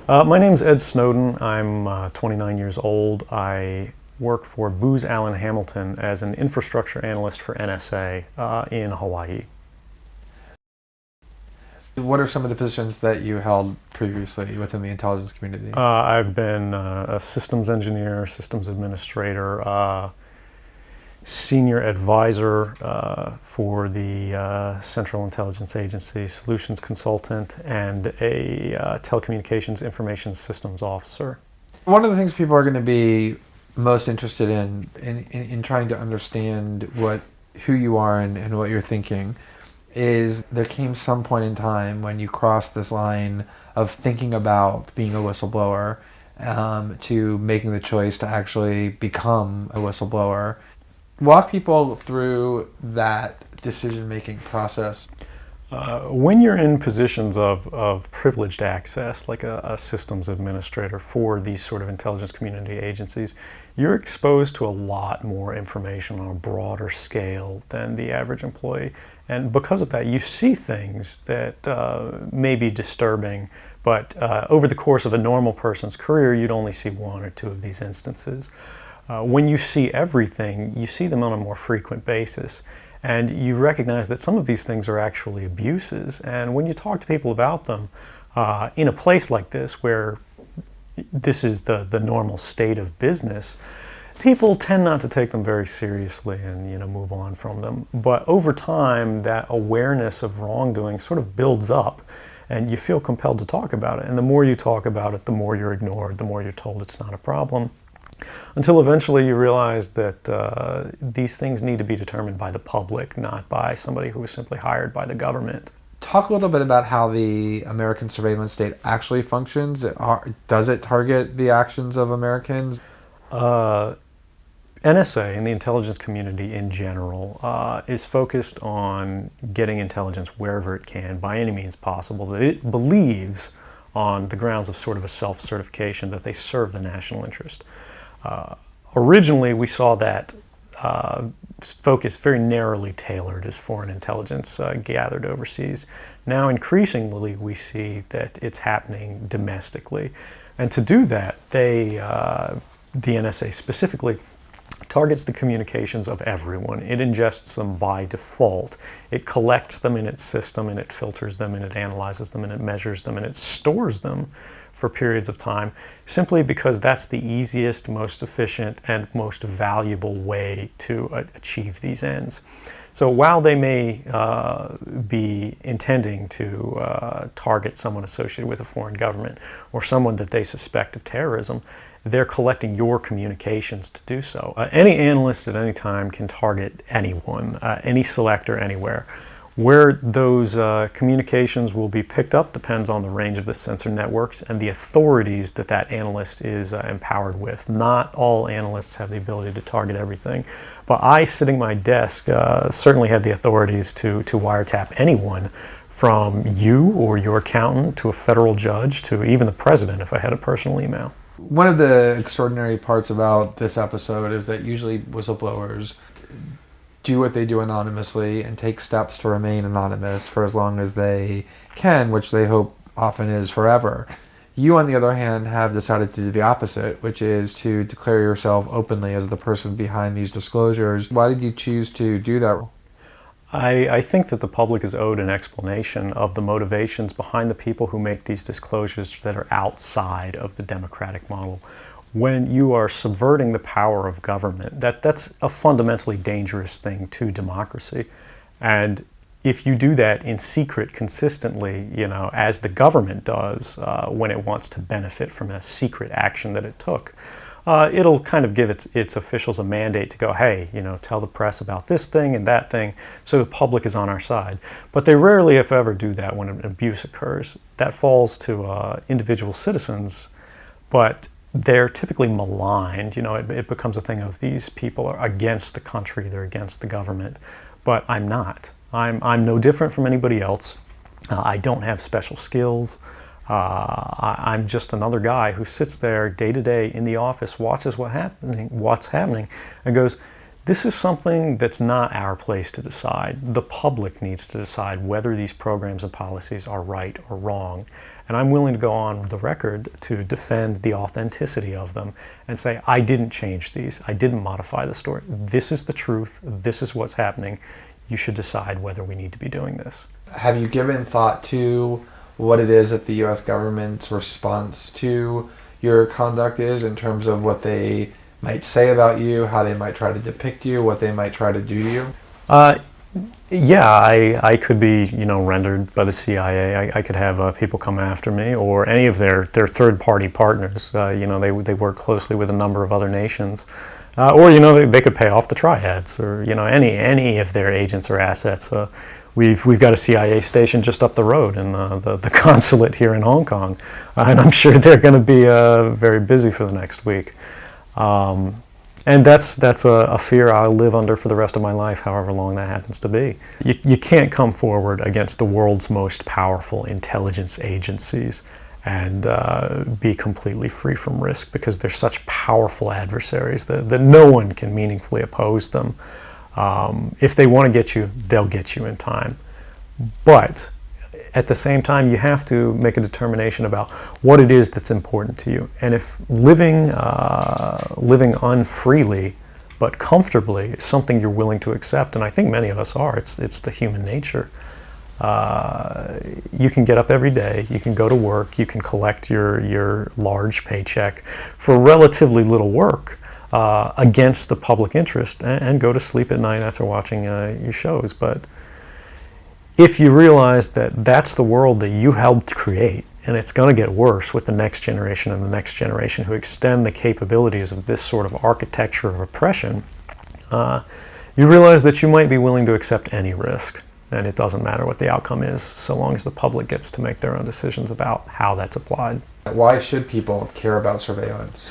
My name's Ed Snowden. I'm 29 years old. I work for Booz Allen Hamilton as an infrastructure analyst for N.S.A. In Hawaii. What are some of the positions that you held previously within the intelligence community? I've been a systems engineer, systems administrator, senior advisor for the Central Intelligence Agency, solutions consultant, and a telecommunications information systems officer. One of the things people are going to be most interested in trying to understand who you are and what you're thinking is there came some point in time when you crossed this line of thinking about being a whistleblower to making the choice to actually become a whistleblower. Walk people through that decision-making process. When you're in positions of privileged access, like a systems administrator for these sort of intelligence community agencies, you're exposed to a lot more information on a broader scale than the average employee. And because of that, you see things that may be disturbing, but over the course of a normal person's career, you'd only see one or two of these instances. When you see everything, you see them on a more frequent basis. And you recognize that some of these things are actually abuses. And when you talk to people about them, in a place like this where this is the normal state of business, people tend not to take them very seriously and move on from them. But over time, that awareness of wrongdoing sort of builds up, and you feel compelled to talk about it. And the more you talk about it, the more you're ignored, the more you're told it's not a problem. Until eventually you realize that these things need to be determined by the public, not by somebody who is simply hired by the government. Talk a little bit about how the American surveillance state actually functions. Does it target the actions of Americans? N.S.A. and the intelligence community in general is focused on getting intelligence wherever it can, by any means possible, that it believes on the grounds of sort of a self-certification that they serve the national interest. Originally, we saw that focus very narrowly tailored as foreign intelligence gathered overseas. Now, increasingly, we see that it's happening domestically. And to do that, the N.S.A. specifically targets the communications of everyone. It ingests them by default. It collects them in its system, and it filters them, and it analyzes them, and it measures them, and it stores them for periods of time, simply because that's the easiest, most efficient, and most valuable way to achieve these ends. So while they may be intending to target someone associated with a foreign government or someone that they suspect of terrorism, they're collecting your communications to do so. Any analyst at any time can target anyone, any selector, anywhere. Where those communications will be picked up depends on the range of the sensor networks and the authorities that that analyst is empowered with. Not all analysts have the ability to target everything, but I, sitting at my desk, certainly had the authorities to wiretap anyone, from you or your accountant to a federal judge to even the president if I had a personal email. One of the extraordinary parts about this episode is that usually whistleblowers do what they do anonymously and take steps to remain anonymous for as long as they can, which they hope often is forever. You, on the other hand, have decided to do the opposite, which is to declare yourself openly as the person behind these disclosures. Why did you choose to do that? I think that the public is owed an explanation of the motivations behind the people who make these disclosures that are outside of the democratic model. When you are subverting the power of government, that's a fundamentally dangerous thing to democracy. And if you do that in secret consistently, as the government does when it wants to benefit from a secret action that it took, it'll kind of give its officials a mandate to go, hey, tell the press about this thing and that thing, so the public is on our side. But they rarely, if ever, do that when an abuse occurs. That falls to individual citizens, but they're typically maligned. It becomes a thing of these people are against the country, they're against the government. But I'm not. I'm no different from anybody else. I don't have special skills. I'm just another guy who sits there day to day in the office, watches what's happening, and goes, this is something that's not our place to decide. The public needs to decide whether these programs and policies are right or wrong. And I'm willing to go on the record to defend the authenticity of them and say, I didn't change these. I didn't modify the story. This is the truth. This is what's happening. You should decide whether we need to be doing this. Have you given thought to what it is that the U.S. government's response to your conduct is, in terms of what they might say about you, how they might try to depict you, what they might try to do to you? Yeah, I could be, rendered by the CIA. I could have people come after me, or any of their third-party partners. They work closely with a number of other nations, or they could pay off the triads, or any of their agents or assets. We've got a CIA station just up the road in the consulate here in Hong Kong, and I'm sure they're going to be very busy for the next week. And that's a fear I'll live under for the rest of my life, however long that happens to be. You can't come forward against the world's most powerful intelligence agencies and be completely free from risk, because they're such powerful adversaries that no one can meaningfully oppose them. If they want to get you, they'll get you in time. But at the same time, you have to make a determination about what it is that's important to you. And if living unfreely but comfortably is something you're willing to accept, and I think many of us are, it's the human nature. You can get up every day, you can go to work, you can collect your large paycheck for relatively little work against the public interest, and go to sleep at night after watching your shows. But if you realize that that's the world that you helped create, and it's going to get worse with the next generation and the next generation who extend the capabilities of this sort of architecture of oppression, you realize that you might be willing to accept any risk. And it doesn't matter what the outcome is, so long as the public gets to make their own decisions about how that's applied. Why should people care about surveillance?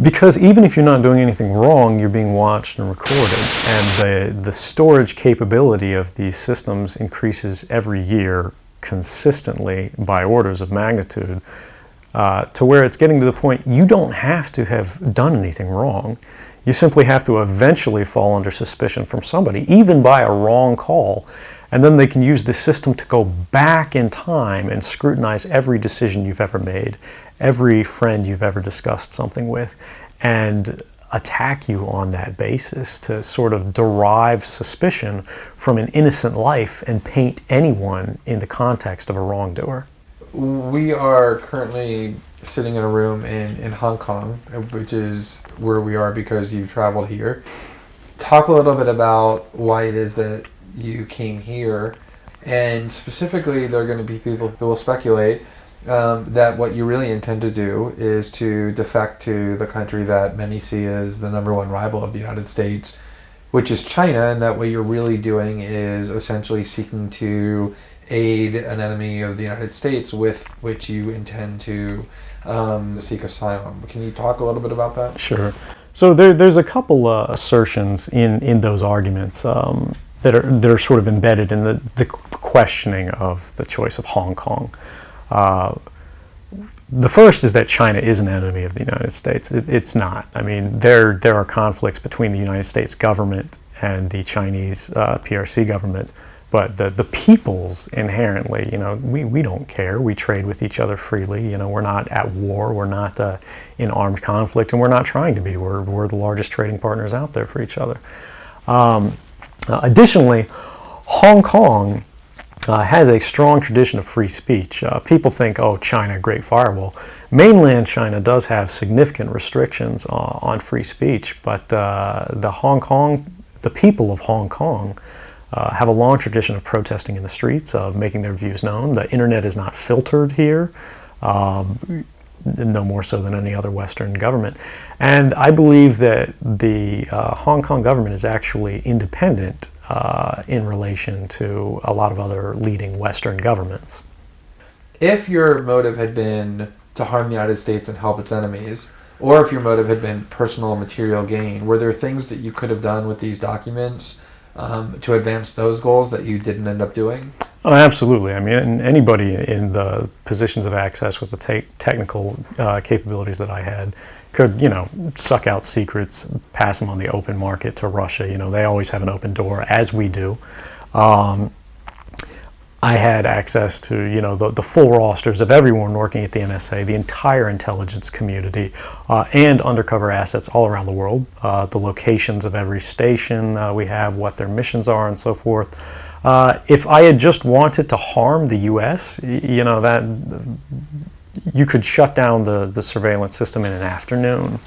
Because even if you're not doing anything wrong, you're being watched and recorded. And the storage capability of these systems increases every year consistently by orders of magnitude, to where it's getting to the point you don't have to have done anything wrong. You simply have to eventually fall under suspicion from somebody, even by a wrong call. And then they can use the system to go back in time and scrutinize every decision you've ever made, every friend you've ever discussed something with, and attack you on that basis to sort of derive suspicion from an innocent life and paint anyone in the context of a wrongdoer. We are currently sitting in a room in Hong Kong, which is where we are because you traveled here. Talk a little bit about why it is that you came here, and specifically there are going to be people who will speculate that what you really intend to do is to defect to the country that many see as the number one rival of the United States, which is China, and that what you're really doing is essentially seeking to aid an enemy of the United States with which you intend to seek asylum. Can you talk a little bit about that? Sure. So there's a couple assertions in those arguments that are sort of embedded in the questioning of the choice of Hong Kong. The first is that China is an enemy of the United States. It's not. I mean, there are conflicts between the United States government and the Chinese PRC government, but the peoples inherently, we don't care. We trade with each other freely. We're not at war. We're not in armed conflict, and we're not trying to be. We're the largest trading partners out there for each other. Additionally, Hong Kong has a strong tradition of free speech. People think, oh, China, great firewall. Mainland China does have significant restrictions on free speech, but the people of Hong Kong have a long tradition of protesting in the streets, of making their views known. The internet is not filtered here, no more so than any other Western government. And I believe that the Hong Kong government is actually independent in relation to a lot of other leading Western governments. If your motive had been to harm the United States and help its enemies, or if your motive had been personal material gain, were there things that you could have done with these documents to advance those goals that you didn't end up doing? Oh, absolutely. I mean, anybody in the positions of access with the technical capabilities that I had could, suck out secrets, pass them on the open market to Russia. They always have an open door, as we do. I had access to, the full rosters of everyone working at the N.S.A, the entire intelligence community, and undercover assets all around the world, the locations of every station we have, what their missions are, and so forth. If I had just wanted to harm the U.S., that you could shut down the surveillance system in an afternoon.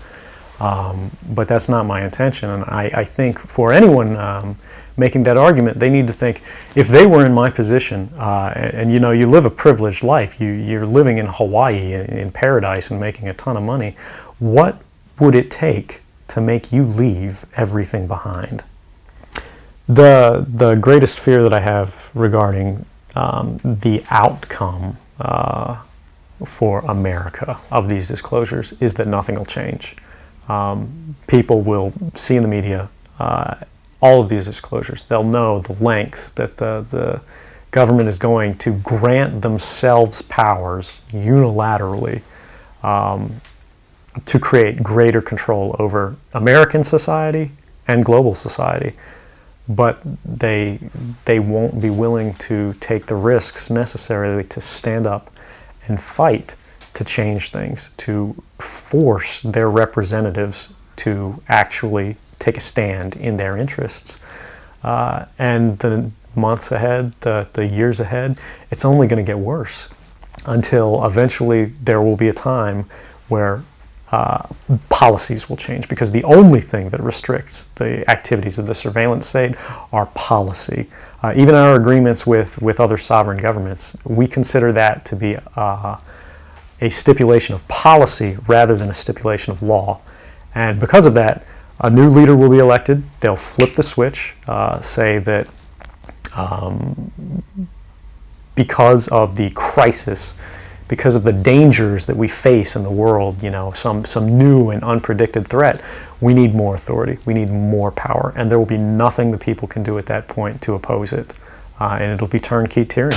But that's not my intention, and I think for anyone making that argument, they need to think, if they were in my position, and you live a privileged life, you're living in Hawaii in paradise and making a ton of money, what would it take to make you leave everything behind? The greatest fear that I have regarding the outcome for America of these disclosures is that nothing will change. People will see in the media all of these disclosures. They'll know the lengths that the government is going to grant themselves powers unilaterally to create greater control over American society and global society. But they won't be willing to take the risks necessarily to stand up and fight to change things, to force their representatives to actually take a stand in their interests. And the months ahead, the years ahead, it's only going to get worse until eventually there will be a time where policies will change, because the only thing that restricts the activities of the surveillance state are policy. Even our agreements with other sovereign governments, we consider that to be a stipulation of policy rather than a stipulation of law. And because of that, a new leader will be elected. They'll flip the switch, say that because of the crisis, because of the dangers that we face in the world, some new and unpredicted threat, we need more authority, we need more power, and there will be nothing the people can do at that point to oppose it, and it'll be turnkey tyranny.